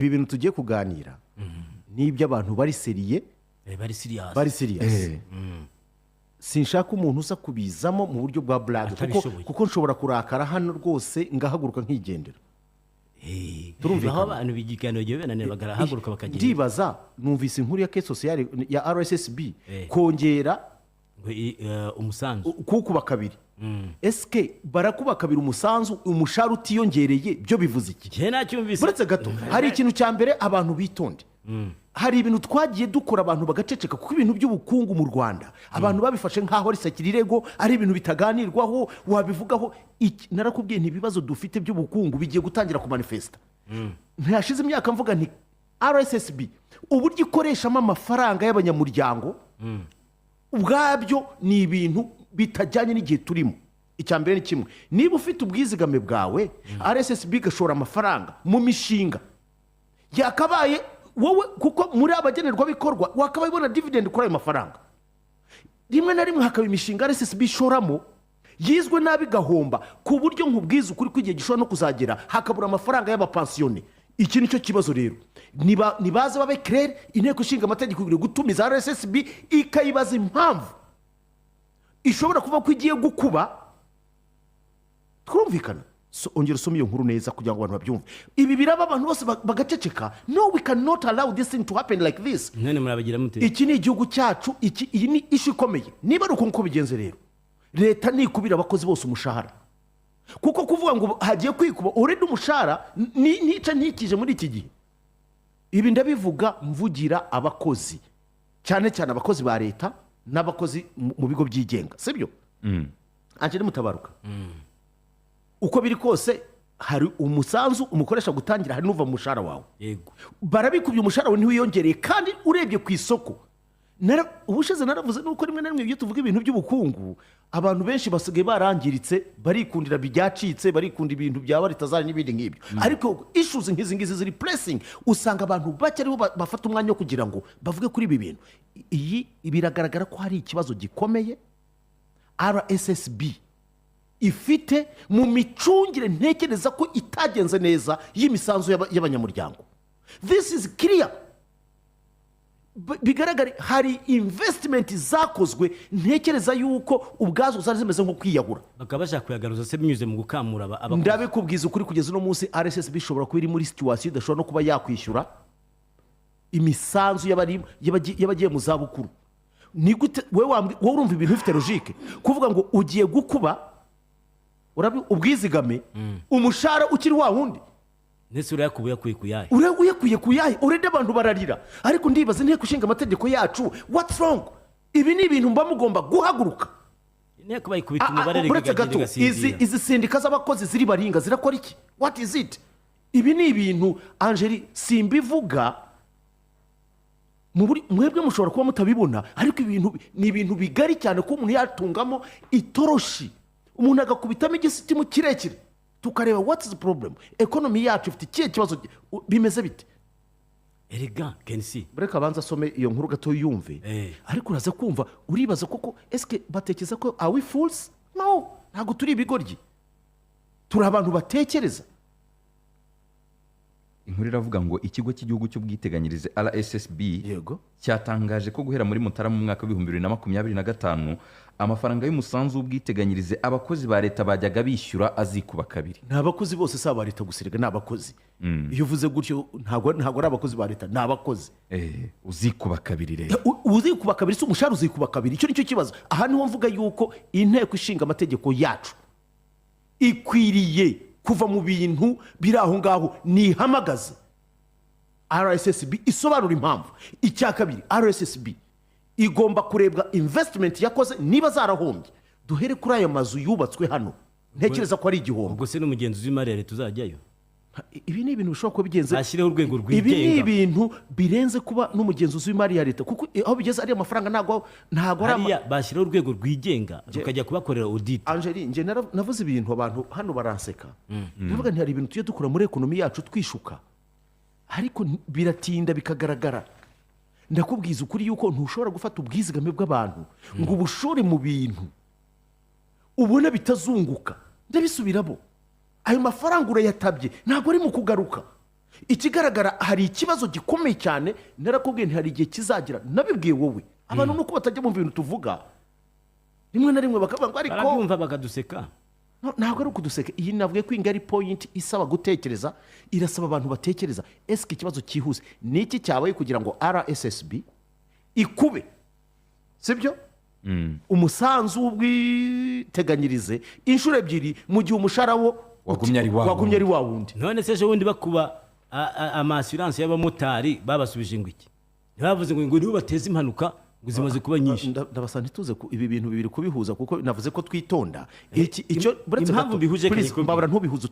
ibi bintu tugiye kuganira n'ibyo abantu bari seriye bari serious sinshaka umuntu uza kubizamo mu buryo bwa blague kuko nshobora kurakara hano rwose ngahaguruka nkigendera turumva abantu bigiganiro giye benanira bagarahaguruka bakagenda ndibaza numvise inkuru ya caisse sociale ya RSSB kongera umusanzu kukuba kabiri eske barakuba kabiri umusanzu umushahara utiyongereye byo bivuze iki je nacyumvise buretse gato hari ikintu cya mbere abantu bitonde hari ibintu twagiye dukora abantu bagaceceka kuko ibintu by'ubukungu mu Rwanda abantu babifashe nkaho ari sakirirego ari ibintu bitaganirwaho wabivugaho narakubwiye ntibibazo dufite by'ubukungu bigiye gutangira ku manifesta ntiyashize imyaka mvuga nti RSSB uburyo ikoreshamo amafaranga y'abanyamuryango ubwabyo ni ibintu bitajyanye n'igihe turimo icyambere ni kimwe niba ufite ubwizigame bwawe RSSB gashora amafaranga mu mishinga yakabaye wowe kuko muri abagenerwa bikorwa wakabaye bona dividend kuri ayo mafaranga rimwe na rimwe hakaba imishinga RSSB ishoramo yizwe nabi gahomba ku buryo nk'ubwiza ukuri kw'igihe gishobora no kuzagera hakabura amafaranga y'abapansiyone iki nicyo kibazo rero nibaze babe clair inteko ishinga amategeko igire gutumiza RSSB ikayibaza impamvu ishobora kuva ko igiye gukuba twumvikana ongera usome iyo nkuru neza kugira ngo abantu babyumve ibi biraba abantu bose bagaceceka no we cannot allow this thing to happen like this none murabagira mute iki ni igihugu cyacu iyi ni issue ikomeye niba ari uko bigenze rero leta nikubira abakozi bose umushahara kuko kuvuga ngo hagiye kwikuba already umushahara nica ntikije muri iki gihe ibi ndabivuga mvugira abakozi cyane cyane abakozi ba leta n'abakozi mu bigo byigenga sibyo anje mutabaruka uko biri kose hari umusanzu umukoresha gutangira hari nuva mu mushahara wawe yego barabikubye umushahara wawe ntiwiyongereye kandi urebye ku isoko ubushize naravuze nuko rimwe na rimwe iyo tuvuga ibintu by'ubukungu abantu benshi basigaye barangiritse barikundira byacitse barikunda ibintu byaba ritazari n'ibindi nk'ibyo ariko issues nk'izi ngizi ziri pressing usanga abantu bake aribo bafata umwanya wo kugira ngo bavuge kuri ibi bintu iyi biragaragara ko hari ikibazo gikomeye RSSB ifite mu micungire ntekereza ko itagenze neza y'imisanzu y'abanyamuryango this is clear bigaragara hari investment zakozwe ntekereza yuko ubwazo zari zimeze nko kwiyahura bakabasha kuyagaruza se binyuze mu gukamura abakozi ndabikubwiza ukuri kugeza no munsi RSSB ishobora kuba iri muri situation idashobora no kuba yakwishyura imisanzu y'abagiye mu zabukuru ni gute wowe urumva ibintu bifite logique kuvuga ngo ugiye gukuba ubwizigame umushahara ukiri wa wundi nese urayakubuye kuyahe urayakuye kuyahe urede abantu bararira ariko ndibaza inteko ishinga amategeko yacu what's wrong ibi ni ibintu mba mugomba guhaguruka inteko bayikubita umubare regagira izi sindika z'abakozi ziri baringa zirakora iki what is it ibi ni ibintu Angeli simbivuga mwebwe mushobora kuba mutabibona ariko ibintu ni ibintu bigari cyane ko umuntu yatungamo itoroshi umuntu agakubitamo igisitimu kirekire tukareba what is the problem economy yacu ifite ikihe kibazo bimeze bite erega KNC breka abanza asome iyo nkuru gato yumve ariko uraza kumva uribaza koko eske batekeza ko are we fools no ntago turi ibigoryi turi abantu batekereza inkuru iravuga ngo ikigo cy'igihugu cy'ubwiteganyirize RSSB cyatangaje ko guhera muri Mutarama mu mwaka wa 2025 amafaranga y'umusanzu w'ubwiteganyirize abakozi ba leta bajyaga bishyura azikuba kabiri n'abakozi bose saba leta gusirega n'abakozi iyo uvuze gutyo ntago ari abakozi ba leta n'abakozi uzikuba kabiri rero uzikuba kabiri si umushahara uzikuba kabiri icyo nicyo kibazo aha niho mvuga yuko inteko ishinga amategeko yacu ikwiriye kuva mu bintu biri aho ngaho nihamagaze RSSB isobanura impamvu icya kabiri RSSB igomba kurebwa investment yakoze niba zarahombye duhere kuri ayo mazu yubatswe hano ntekereza ko ari igihombo ubwo se n'umugenzi w'imari ya leta uzajyayo ibi ni ibintu bishobora kuba bigenze bashireho urwego rwigenga ibi ni ibintu birenze kuba n'umugenzuzi w'imari ya leta kuko aho bigeze ari amafaranga ntago ari bashireho urwego rwigenga tukajya kubakorera audit Angeli nje navuze ibintu abantu hano baranseka ndavuga nti hari ibintu tuye dukora muri economy yacu twishuka ariko biratinda bikagaragara ndakubwiza ukuri yuko ntushobora gufata ubwizigame bw'abantu ngo ubushore mu bintu ubona bitazunguka ndabisubiramo ayo mafaranga urayatabye ntabwo ari mu kugaruka ikigaragara hari ikibazo gikomeye cyane narakubwiye nti hari igihe kizagira nabibwiye wowe abantu nuko batajya mu bintu tuvuga rimwe na rimwe bakavuga ngo ariko barabyumva bakaduseka ntabwo ari ukuduseka iyi navuye ko ingari point isaba gutekereza irasaba abantu batekereza eske ikibazo cyihuse ni iki cyabaye kugira ngo RSSB ikube sibyo umusanzu w'ubwiteganyirize inshuro ebyiri mu gihe umushahara wo wagumye ari wa wundi none se ejo bundi bakuba amassurance y'abamotari babasubije ngo iki ntibavuze ngo nibo bateze impanuka ngo zimaze kuba nyinshi ndabasa ntituze ibi bintu bibiri kubihuza kuko navuze ko twitonda impamvu bihuje mbabura ntubihuze